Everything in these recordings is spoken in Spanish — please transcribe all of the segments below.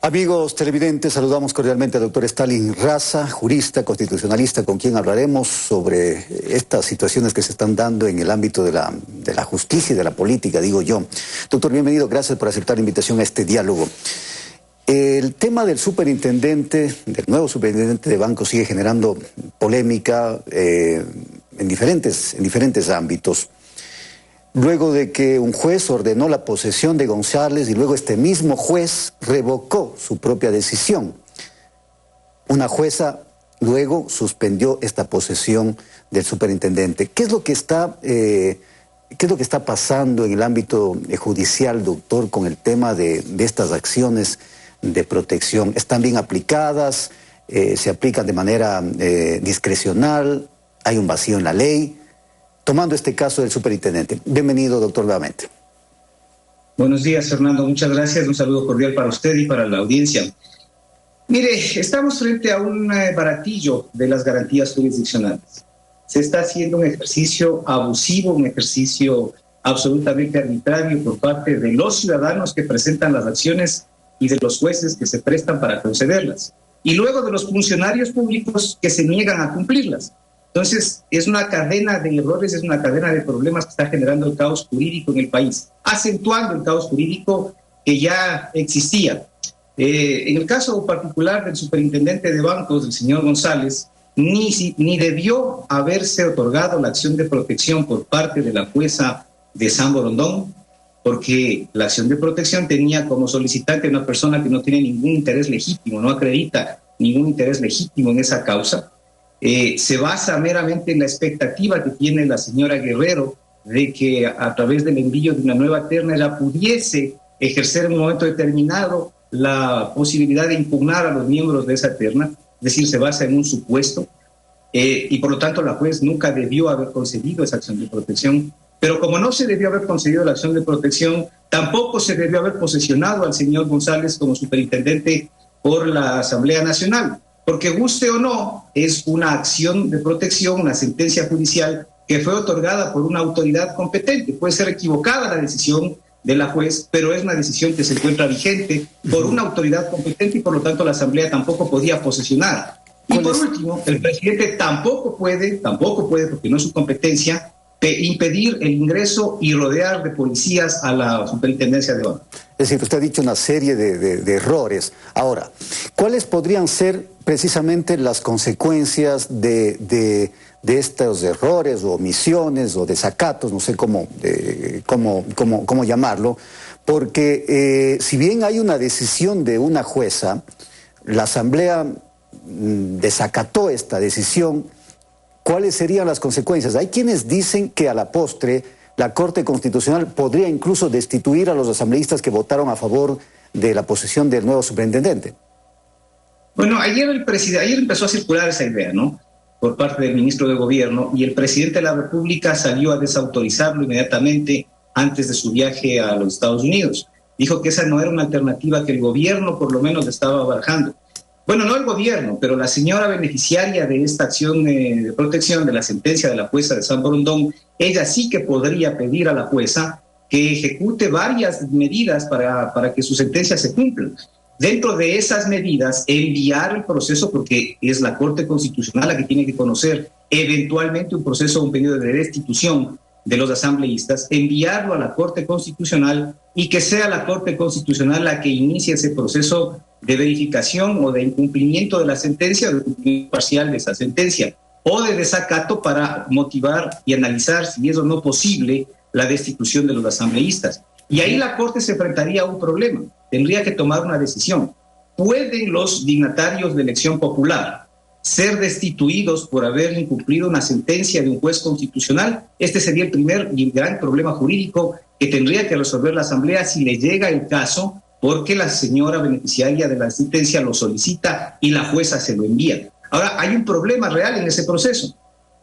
Amigos televidentes, saludamos cordialmente al doctor Stalin Raza, jurista, constitucionalista, con quien hablaremos sobre estas situaciones que se están dando en el ámbito de la justicia y de la política, digo yo. Doctor, bienvenido, gracias por aceptar la invitación a este diálogo. El tema del nuevo superintendente de banco sigue generando polémica en diferentes ámbitos. Luego de que un juez ordenó la posesión de González y luego este mismo juez revocó su propia decisión. Una jueza luego suspendió esta posesión del superintendente. ¿Qué es lo que está pasando en el ámbito judicial, doctor, con el tema de estas acciones de protección? ¿Están bien aplicadas? ¿Se aplican de manera discrecional? ¿Hay un vacío en la ley? Tomando este caso del superintendente. Bienvenido, doctor, nuevamente. Buenos días, Fernando. Muchas gracias. Un saludo cordial para usted y para la audiencia. Mire, estamos frente a un baratillo de las garantías jurisdiccionales. Se está haciendo un ejercicio abusivo, un ejercicio absolutamente arbitrario por parte de los ciudadanos que presentan las acciones y de los jueces que se prestan para concederlas. Y luego de los funcionarios públicos que se niegan a cumplirlas. Entonces, es una cadena de errores, es una cadena de problemas que está generando el caos jurídico en el país, acentuando el caos jurídico que ya existía. En el caso particular del superintendente de bancos, del señor González, ni debió haberse otorgado la acción de protección por parte de la jueza de San Borondón, porque la acción de protección tenía como solicitante una persona que no tiene ningún interés legítimo, no acredita ningún interés legítimo en esa causa. Se basa meramente en la expectativa que tiene la señora Guerrero de que a través del envío de una nueva terna ella pudiese ejercer en un momento determinado la posibilidad de impugnar a los miembros de esa terna, es decir, se basa en un supuesto, y por lo tanto la juez nunca debió haber concedido esa acción de protección, pero como no se debió haber concedido la acción de protección, tampoco se debió haber posesionado al señor González como superintendente por la Asamblea Nacional. Porque guste o no, es una acción de protección, una sentencia judicial que fue otorgada por una autoridad competente. Puede ser equivocada la decisión de la juez, pero es una decisión que se encuentra vigente por una autoridad competente y por lo tanto la Asamblea tampoco podía posesionar. Y por último, el presidente tampoco puede, porque no es su competencia, impedir el ingreso y rodear de policías a la superintendencia de banco. Es decir, usted ha dicho una serie de errores. Ahora, ¿cuáles podrían ser precisamente las consecuencias de estos errores o omisiones o desacatos, no sé cómo llamarlo? Porque si bien hay una decisión de una jueza, la Asamblea desacató esta decisión. ¿Cuáles serían las consecuencias? Hay quienes dicen que a la postre la Corte Constitucional podría incluso destituir a los asambleístas que votaron a favor de la posesión del nuevo superintendente. Bueno, ayer empezó a circular esa idea, ¿no? Por parte del ministro de Gobierno, y el presidente de la República salió a desautorizarlo inmediatamente antes de su viaje a los Estados Unidos. Dijo que esa no era una alternativa que el gobierno por lo menos estaba barajando. Bueno, no el gobierno, pero la señora beneficiaria de esta acción de protección, de la sentencia de la jueza de San Borondón, ella sí que podría pedir a la jueza que ejecute varias medidas para que su sentencia se cumpla. Dentro de esas medidas, enviar el proceso, porque es la Corte Constitucional la que tiene que conocer eventualmente un proceso, un pedido de destitución de los asambleístas, enviarlo a la Corte Constitucional y que sea la Corte Constitucional la que inicie ese proceso de verificación o de incumplimiento de la sentencia, o de cumplimiento parcial de esa sentencia, o de desacato para motivar y analizar si es o no posible la destitución de los asambleístas. Y ahí la Corte se enfrentaría a un problema, tendría que tomar una decisión. ¿Pueden los dignatarios de elección popular ser destituidos por haber incumplido una sentencia de un juez constitucional? Este sería el primer y gran problema jurídico que tendría que resolver la Asamblea si le llega el caso, porque la señora beneficiaria de la sentencia lo solicita y la jueza se lo envía. Ahora, hay un problema real en ese proceso.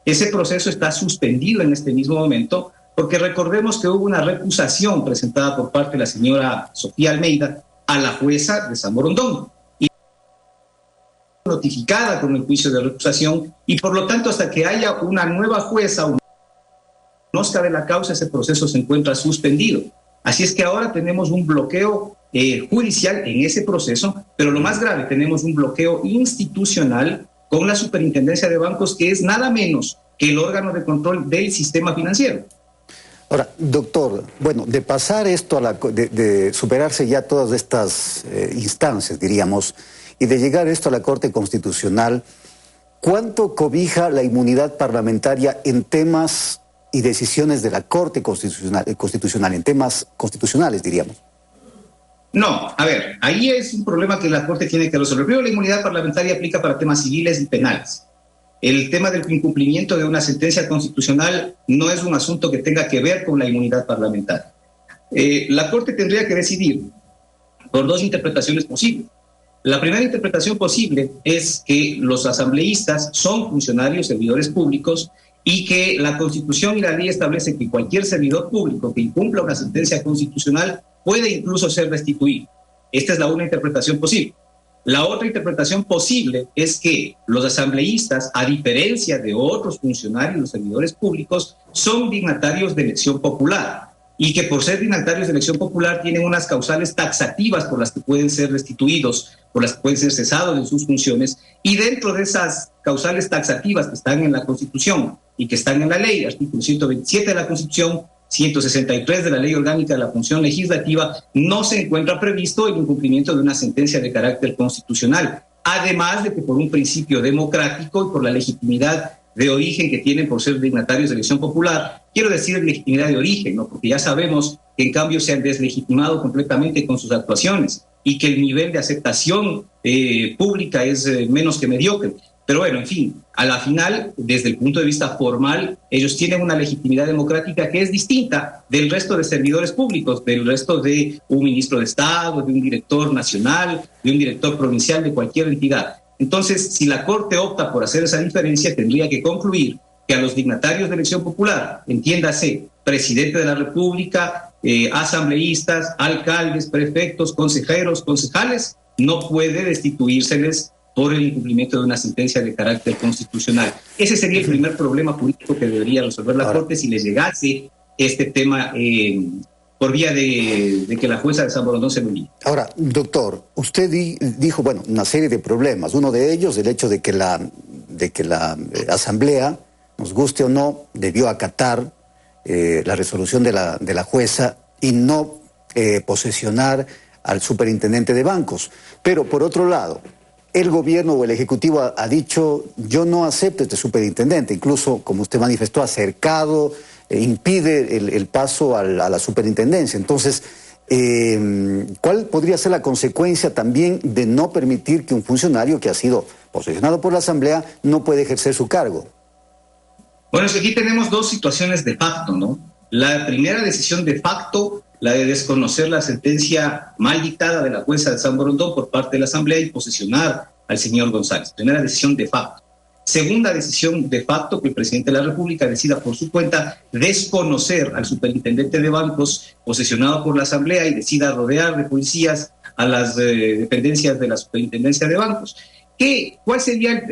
Ese proceso está suspendido en este mismo momento, porque recordemos que hubo una recusación presentada por parte de la señora Sofía Almeida a la jueza de San Borondón, y notificada con el juicio de recusación, y por lo tanto hasta que haya una nueva jueza o conozca de la causa, ese proceso se encuentra suspendido. Así es que ahora tenemos un bloqueo judicial en ese proceso, pero lo más grave, tenemos un bloqueo institucional con la Superintendencia de Bancos, que es nada menos que el órgano de control del sistema financiero. Ahora, doctor, bueno, de pasar esto de superarse ya todas estas instancias, diríamos, y de llegar esto a la Corte Constitucional, ¿cuánto cobija la inmunidad parlamentaria en temas y decisiones de la Corte Constitucional, en temas constitucionales, diríamos? No, a ver, ahí es un problema que la Corte tiene que resolver. Primero, la inmunidad parlamentaria aplica para temas civiles y penales. El tema del incumplimiento de una sentencia constitucional no es un asunto que tenga que ver con la inmunidad parlamentaria. La Corte tendría que decidir por dos interpretaciones posibles. La primera interpretación posible es que los asambleístas son funcionarios, servidores públicos, y que la Constitución y la ley establece que cualquier servidor público que incumpla una sentencia constitucional puede incluso ser destituido. Esta es la una interpretación posible. La otra interpretación posible es que los asambleístas, a diferencia de otros funcionarios, los servidores públicos, son dignatarios de elección popular y que por ser dignatarios de elección popular tienen unas causales taxativas por las que pueden ser destituidos, por las que pueden ser cesados en sus funciones, y dentro de esas causales taxativas que están en la Constitución y que están en la ley, artículo 127 de la Constitución, 163 de la Ley Orgánica de la Función Legislativa, no se encuentra previsto el incumplimiento de una sentencia de carácter constitucional, además de que por un principio democrático y por la legitimidad de origen que tienen por ser dignatarios de elección popular. Quiero decir legitimidad de origen, ¿no? Porque ya sabemos que en cambio se han deslegitimado completamente con sus actuaciones y que el nivel de aceptación pública es menos que mediocre. Pero bueno, en fin, a la final, desde el punto de vista formal, ellos tienen una legitimidad democrática que es distinta del resto de servidores públicos, del resto de un ministro de Estado, de un director nacional, de un director provincial, de cualquier entidad. Entonces, si la Corte opta por hacer esa diferencia, tendría que concluir que a los dignatarios de elección popular, entiéndase, presidente de la República, asambleístas, alcaldes, prefectos, consejeros, concejales, no puede destituírseles por el incumplimiento de una sentencia de carácter constitucional. Ese sería el primer problema jurídico que debería resolver la Corte si les llegase este tema por vía de que la jueza de San Borondón se lo diga. Ahora, doctor, usted dijo, bueno, una serie de problemas. Uno de ellos, el hecho de que la Asamblea, nos guste o no, debió acatar la resolución de la jueza y no posesionar al superintendente de bancos. Pero, por otro lado, el gobierno o el ejecutivo ha dicho, yo no acepto este superintendente, incluso, como usted manifestó, ha cercado, impide el paso a la superintendencia. Entonces, ¿cuál podría ser la consecuencia también de no permitir que un funcionario que ha sido posesionado por la Asamblea no puede ejercer su cargo? Bueno, es que aquí tenemos dos situaciones de facto, ¿no? La primera decisión de facto, la de desconocer la sentencia mal dictada de la jueza de San Borondón por parte de la Asamblea y posesionar al señor González. Primera decisión de facto. Segunda decisión de facto, que el presidente de la República decida por su cuenta desconocer al superintendente de bancos posesionado por la Asamblea y decida rodear de policías a las dependencias de la superintendencia de bancos. ¿Cuál sería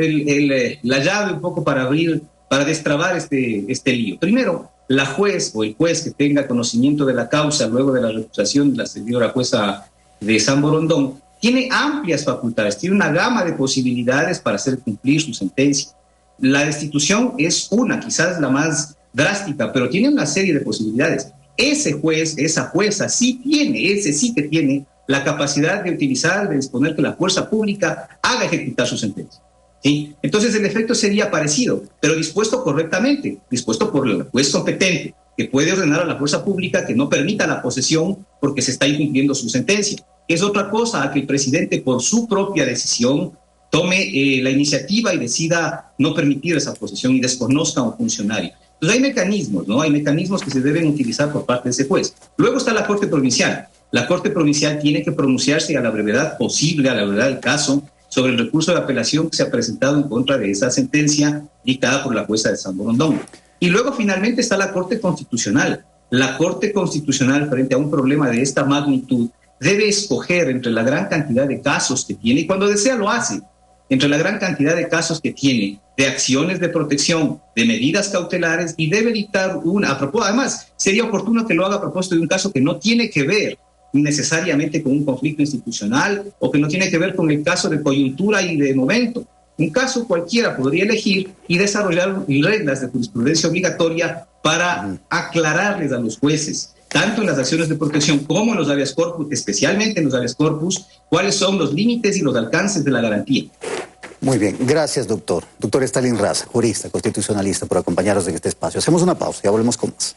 la llave un poco para destrabar este lío? Primero, la juez o el juez que tenga conocimiento de la causa luego de la recusación de la señora jueza de San Borondón tiene amplias facultades, tiene una gama de posibilidades para hacer cumplir su sentencia. La destitución es una, quizás la más drástica, pero tiene una serie de posibilidades. Ese juez, esa jueza sí que tiene la capacidad de utilizar, de disponer que la fuerza pública haga ejecutar su sentencia. ¿Sí? Entonces el efecto sería parecido, pero dispuesto correctamente, dispuesto por el juez competente, que puede ordenar a la fuerza pública que no permita la posesión porque se está incumpliendo su sentencia. Es otra cosa a que el presidente por su propia decisión tome la iniciativa y decida no permitir esa posesión y desconozca a un funcionario. Entonces hay mecanismos, ¿no? Hay mecanismos que se deben utilizar por parte de ese juez. Luego está la Corte Provincial. La Corte Provincial tiene que pronunciarse a la brevedad posible, a la brevedad del caso, sobre el recurso de apelación que se ha presentado en contra de esa sentencia dictada por la jueza de San Borondón. Y luego finalmente está la Corte Constitucional. La Corte Constitucional, frente a un problema de esta magnitud, debe escoger entre la gran cantidad de casos que tiene, y cuando desea lo hace, entre la gran cantidad de casos que tiene, de acciones de protección, de medidas cautelares, y debe dictar una. Además, sería oportuno que lo haga a propósito de un caso que no tiene que ver necesariamente con un conflicto institucional o que no tiene que ver con el caso de coyuntura y de momento. Un caso cualquiera podría elegir y desarrollar reglas de jurisprudencia obligatoria para aclararles a los jueces, tanto en las acciones de protección como en los habeas corpus, especialmente en los habeas corpus, cuáles son los límites y los alcances de la garantía. Muy bien, gracias, doctor. Doctor Stalin Raza, jurista, constitucionalista, por acompañarnos en este espacio. Hacemos una pausa y ya volvemos con más.